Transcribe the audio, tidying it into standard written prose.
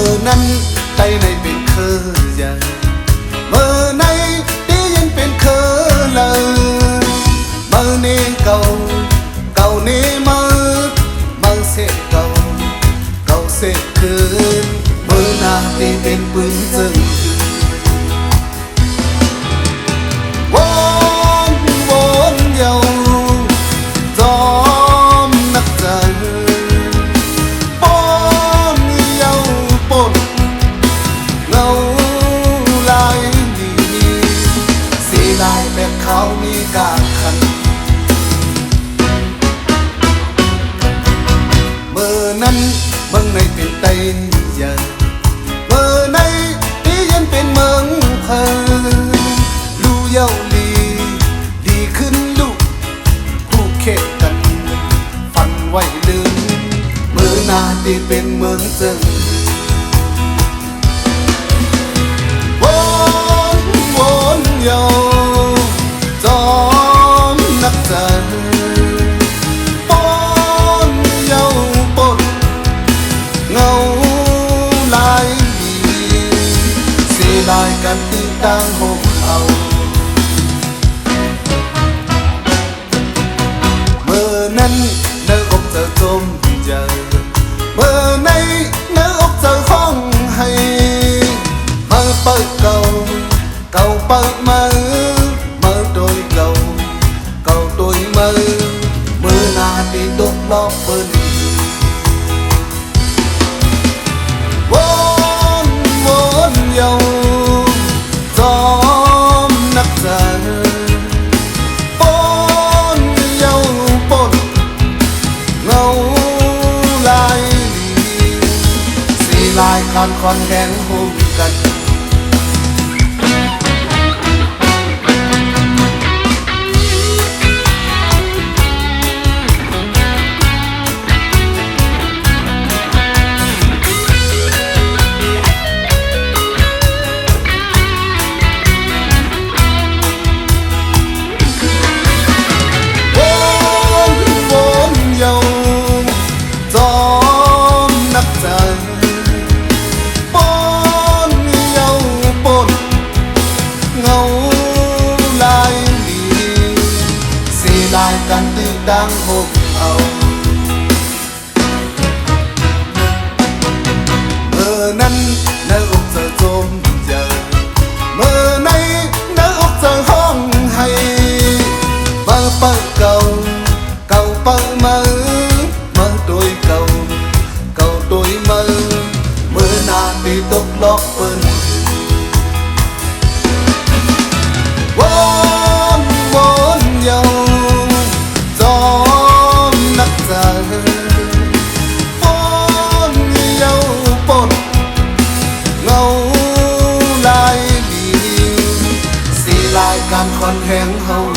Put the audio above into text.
อนั้นใจในเป็นเคยใหญ่เมื่อในที่ยังเป็นเคยเลยเมื่อนี้เก่านี้เมื่อเสกเก่าเสกคืนเมื่อนาที่เป็นปืนซึ่งวนเยาจอมนักใจป้อนเยาปนเงาลายดีเสียดายแบบเขามีกาขันเมื่อนั้นเมืองในเป็นไตใหญ่เมื่อในที่ยันเป็นเมืองเพลินลู่เย้าดีขึ้นลูกคู่เขตกันฟันไว้ลืมเมื่อนาที่เป็นเมืองเซิงวนเยาจอมนักใจป้อนเยาปนเงาลายดีเสียดายกันที่ต่างห่มเอาเมื่อนั้นเนื้ออกเธอจมเจอเมื่อในเนื้ออกเธอห้องให้มาเปิดเก่าเปิดมือโดยเก่าโดยมือนาที่ตกลอกเปิ้นวนเยาจอมนักใจป้อนเยาปนเงาลายดีสีลายคอนแห้งหุ่มกันกันที่ดังหกเอาเมื่อนั้นเนื้ออกเธอจมเจอเมื่อในเนื้ออกเธอห้องให้มาเปิดเก่าเปิดมือโดยเก่าโดยมือนาที่ตกลอกเปิ้นวนเยาป้อนเยาปนเงาลายดีสีลายการคอนแห้งเฮา